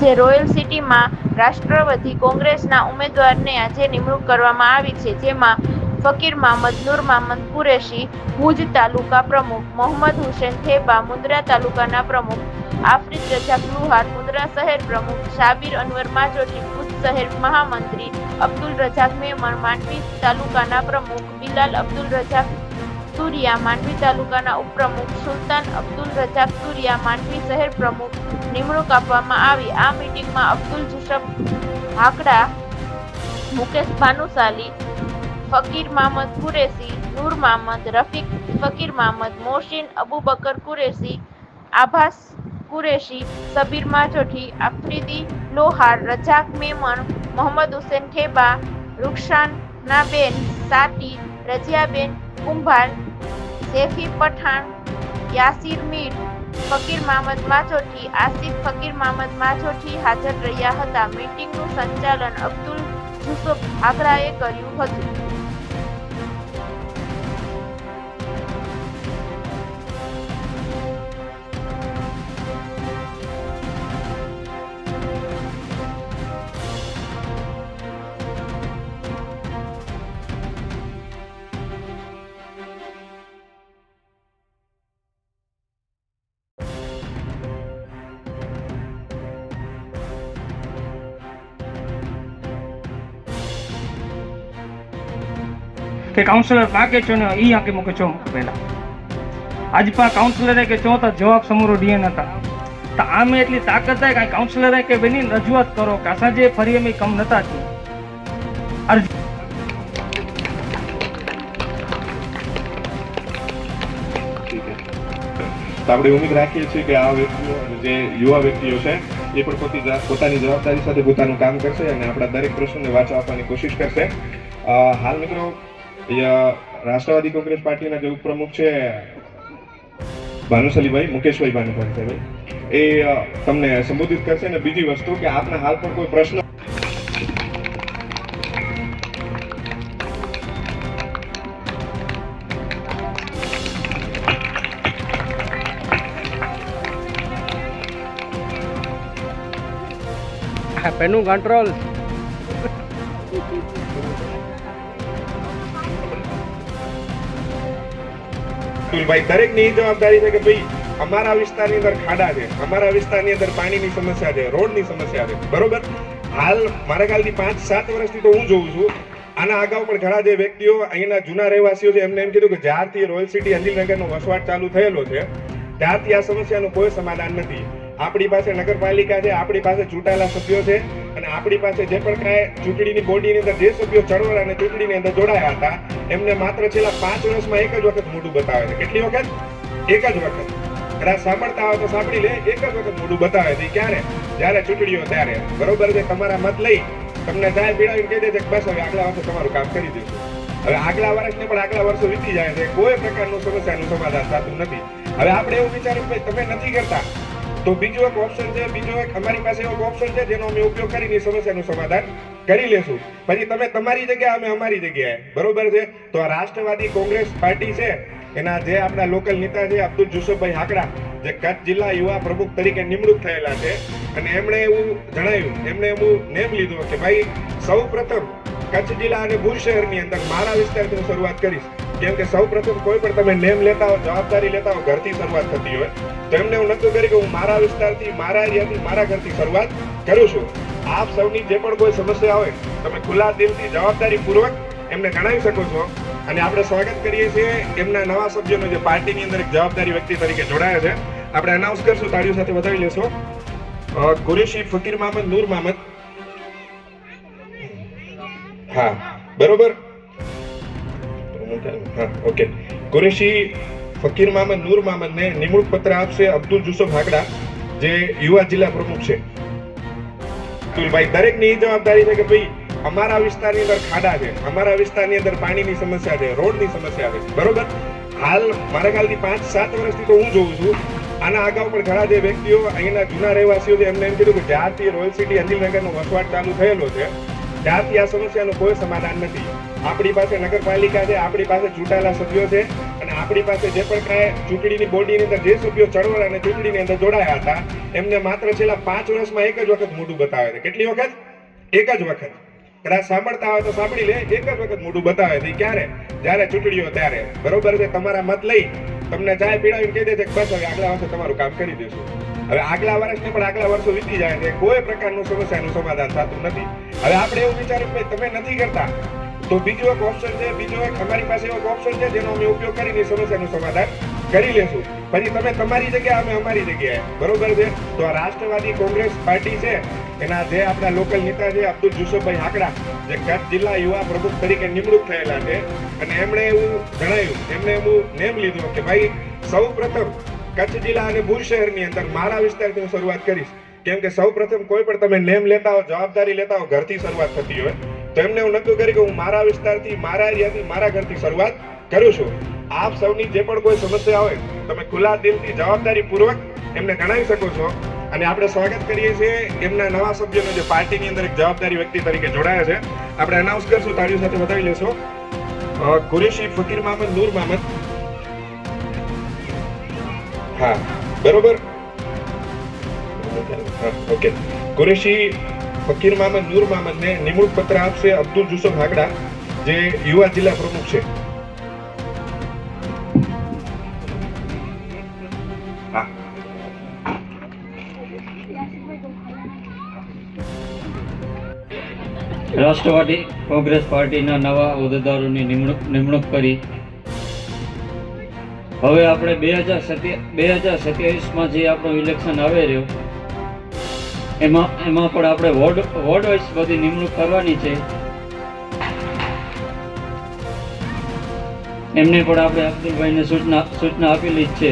જે રોયલ સિટીમાં રાષ્ટ્રવાદી કોંગ્રેસના ઉમેદવારને આજે નિમણૂક કરવામાં આવી છે, જેમાં ફકીર મામદ, નૂર મામદ કુરેશી ભુજ તાલુકા પ્રમુખ, મોહમ્મદ હુસેન થેબા મુન્દ્રા તાલુકાના પ્રમુખ, આફરીદ રજાક લુહાર મુન્દ્રા શહેર પ્રમુખ, શાબીર અનવર માજોઠી ભુજ શહેર મહામંત્રી, અબ્દુલ રજાક મેમણ માંડવી તાલુકાના પ્રમુખ, બિલાલ અબ્દુલ રજાક તુરિયા માંડવી તાલુકાના ઉપપ્રમુખ, સુલતાન અબ્દુલ રજાક તુરિયા માંડવી શહેર પ્રમુખ નિમણૂક આપવામાં આવી. આ મીટિંગમાં અબ્દુલ જુસફ હાકડા, મુકેશ ભાનુશાલી, ફકીર મામદ કુરેશી, નૂર મામદ, રફીક ફકીર મામદ, મોહસિન અબુબકર કુરેશી, આભાસ કુરેશી, સબીર માજોઠી, આફરીદી લોહાર, રજાક મેમણ, મોહમ્મદ હુસેન થેબા, રૂક્ષાનાબેન સાટી, રજિયાબેન કુંભાર, શેફી પઠાણ, યાસીર મીર, ફકીર મામદ માજોઠી, આસિફ ફકીર મામદ માજોઠી હાજર રહ્યા હતા. મીટિંગનું સંચાલન અબ્દુલ જુસફ હાકડાએ કર્યું હતું. કે કાઉન્સિલર પાકે છો ને ઈ આકે મૂકે છો પહેલા આજ પા કાઉન્સિલરે કે ચો તો જવાબ સમૂરો ડીએન હતા તો આમે એટલી તાકાત થાય કે કાઉન્સિલરે કે બેની રજૂઆત કરો કે અસાં જે ફરી અમે કમ નતા થયું તો આપણે ઉમ્મીદ રાખીએ છીએ કે આ વ્યક્તિઓ જે યુવા વ્યક્તિઓ છે એ પણ પોતાની જવાબદારી સાથે પોતાનું કામ કરશે અને આપણા દરેક પ્રશ્નોને વાચા આપવાની કોશિશ કરશે. હાલ મિત્રો રાષ્ટ્રવાદી કોંગ્રેસ પાર્ટીના જે ઉપપ્રમુખ છે ભાનુશાલીભાઈ, મુકેશભાઈ ભાનુશાલીભાઈ, એ તમને સંબોધિત કરશે. અને બીજી વસ્તુ કે આપના હાલ પણ કોઈ પ્રશ્ન પેનું કંટ્રોલ ભાઈ દરેકની જવાબદારી છે કે ભાઈ અમારા વિસ્તારની અંદર ખાડા છે, અમારા વિસ્તારની અંદર પાણીની સમસ્યા છે, રોડની સમસ્યા છે, બરોબર. હાલ મારા ખ્યાલથી 5-7 વર્ષથી તો હું જોઉં છું. આના અગાઉ પણ ઘણા જે વ્યક્તિઓ અહીંના જૂના રહેવાસીઓ છે એમને એમ કીધું કે જ્યારથી રોયલ સિટી અંજલિનગરનો વસવાટ ચાલુ થયેલો છે ત્યારથી આ સમસ્યાનું કોઈ સમાધાન નથી. આપણી પાસે નગરપાલિકા છે, આપણી પાસે ચૂંટાયેલા સભ્યો છે અને આપણી પાસે જે પણ કાંઈ ચૂંટણીની બોડીની અંદર જે સભ્યો ચળવળ અને ચૂંટણીની અંદર જોડાયા હતા એમને માત્ર છેલ્લા 5 વર્ષમાં એક જ વખત મોઢું બતાવે છે. કેટલી વખત? એક જ વખત. કદાચ સાંભળતા હોય તો સાંભળી લે. એક જ વખત મોઢું બતાવે છે. ક્યારે? જ્યારે ચૂંટણીઓ ત્યારે, બરોબર છે. તમારા મત લઈ તમને ચાય પીડાવીને કહી દે છે કે બસ હવે આગલા વર્ષે તમારું કામ કરી દઈશું. હવે આગલા વર્ષને પણ આગલા વર્ષો વીતી જાય છે, કોઈ પ્રકારનું સમસ્યાનું સમાધાન થતું નથી. હવે આપણે એવું વિચાર્યું કે તમે નથી કરતા તો બીજો એક ઓપ્શન છે, અમારી પાસે એવો ઓપ્શન છે જેનો અમે ઉપયોગ કરીને સમસ્યાનું સમાધાન કરી લેશું. પછી તમે તમારી જગ્યાએ, અમે અમારી જગ્યાએ, બરોબર છે. તો આ રાષ્ટ્રવાદી કોંગ્રેસ પાર્ટી છે એના જે આપણા લોકલ નેતા છે અબ્દુલ જુસફભાઈ હાકડા, જે કચ્છ જિલ્લા યુવા પ્રમુખ તરીકે નિમણૂક થયેલા છે, અને એમણે એવું જણાવ્યું, એમણે એવું નેમ લીધો કે ભાઈ સૌ પ્રથમ કચ્છ જિલ્લા અને ભુજ શહેરની અંદર મારા વિસ્તારથી હું શરૂઆત કરીશ. કેમ કે સૌ પ્રથમ કોઈ પણ તમે નેમ લેતા હો, જવાબદારી લેતા હો, ઘરથી શરૂઆત થતી હોય, તો એમને એવું નક્કી કર્યું કે હું મારા વિસ્તારથી, મારા એરિયાથી, મારા ઘરથી શરૂઆત કરું છું. આપ સૌની જે પણ કોઈ સમસ્યા હોય તમે ખુલ્લા દિલથી જવાબદારીપૂર્વક એમને જણાવી શકો છો. અને આપણે સ્વાગત કરીએ છીએ એમના નવા સભ્યોનો જે પાર્ટીની અંદર એક જવાબદારી વ્યક્તિ તરીકે જોડાયા છે. આપણે અનાઉન્સ કરશું, તાળીઓ સાથે વધાવી લેશો. કુરેશી ફકીર મામદ, નૂર મામદ. હા, બરોબર. હા, ઓકે. કુરેશી ફકીર મામદ, નૂર મામદને નિમણૂક પત્ર આપશે અબ્દુલ જુસફ હાકડા, જે યુવા જિલ્લા પ્રમુખ છે. ભાઈ દરેકની જવાબદારી છે કે ભાઈ અમારા વિસ્તારની અંદર ખાડા છે, અમારા વિસ્તારની અંદર પાણીની સમસ્યા છે, રોડની સમસ્યા છે, બરોબર. હાલ મારા ખ્યાલથી 5-7 વર્ષથી તો હું જોઉં છું. આના અગાઉ પણ ઘણા જે વ્યક્તિઓ અહીંના જૂના રહેવાસીઓ છે એમને એમ કીધું કે જ્યારથી રોયલ સિટી અંજલિનગરનો વસવાટ ચાલુ થયેલો છે ત્યારથી આ સમસ્યાનું કોઈ સમાધાન નથી. આપણી પાસે નગરપાલિકા છે, આપણી પાસે ચૂંટાયેલા સભ્યો છે, અને આપણી પાસે જે પણ કાંઈ ચૂંટણીની બોડીની અંદર જે સભ્યો ચળવળ અને ચૂંટણીની અંદર જોડાયા હતા એમને માત્ર છેલ્લા 5 વર્ષમાં એક જ વખત મોઢું બતાવે છે. કેટલી વખત? એક જ વખત. કદાચ સાંભળતા હોય તો સાંભળી લે. એક જ વખત મોઢું બતાવે છે. ક્યારે? જ્યારે ચૂંટણીઓ ત્યારે. બરોબર છે. તમારા મત લઈ તમને ચાય પીડાવીને કહી દે છે કે બસ હવે આગલા વર્ષે તમારું કામ કરી દઈશું. હવે આગલા વર્ષને પણ આગલા વર્ષો વીતી જાય છે, કોઈ પ્રકારનું સમસ્યાનું સમાધાન થતું નથી. હવે આપણે એવું વિચાર્યું કે તમે નથી કરતા તો બીજો એક ઓપ્શન છે, બીજો એક અમારી પાસે એવો ઓપ્શન છે જેનો અમે ઉપયોગ કરીને સમસ્યાનું સમાધાન કરી લેશું. પછી તમે તમારી જગ્યાએ, અમે અમારી જગ્યાએ. બરોબર છે. તો આ રાષ્ટ્રવાદી કોંગ્રેસ પાર્ટી છે એના જે આપણા લોકલ નેતા છે અબ્દુલ જુસુફભાઈ હાકડા, જે કચ્છ જિલ્લા યુવા પ્રમુખ તરીકે નિમણૂક થયેલા છે, અને એમણે એવું જણાવ્યું, એમણે એવું નેમ લીધું કે ભાઈ સૌ પ્રથમ કચ્છ જિલ્લા અને ભુજ શહેરની અંદર મારા વિસ્તારથી હું શરૂઆત કરીશ. કેમ કે સૌ પ્રથમ કોઈ પણ તમે નેમ લેતા હો, જવાબદારી લેતા હો, ઘરથી શરૂઆત થતી હોય, તો એમને એવું નક્કી કર્યું કે હું મારા વિસ્તારથી, મારા એરિયાથી, મારા ઘરથી શરૂઆત કરું છું. આપ સૌની જે પણ કોઈ સમસ્યા હોય તમે ખુલ્લા દિલથી જવાબદારીપૂર્વક એમને જણાવી શકો છો. અને આપણે સ્વાગત કરીએ છીએ એમના નવા સભ્યોને જે પાર્ટીની અંદર એક જવાબદારી વ્યક્તિ તરીકે જોડાયા છે. આપણે અનાઉન્સ કરશું, તાળીઓ સાથે બતાવી લેશો. કુરેશી ફકીર મહમદ નૂર મહમદ. હા, બરોબર. ઓકે. કુરેશી ફકીર મહમદ નૂર મહમદને નિમણૂક પત્ર આપશે અબ્દુલ જુસુફ હાકડા, જે યુવા જિલ્લા પ્રમુખ છે. હા. રાષ્ટ્રવાદી કોંગ્રેસ પાર્ટીના નવા હોદ્દેદારોની નિમણૂક કરી. હવે આપણે 2027માં જે આપણું ઇલેક્શન આવી રહ્યું એમાં પણ આપણે વોર્ડ વાઇઝ બધી નિમણૂક કરવાની છે. એમને પણ આપણે અબ્દુલભાઈને સૂચના આપેલી જ છે.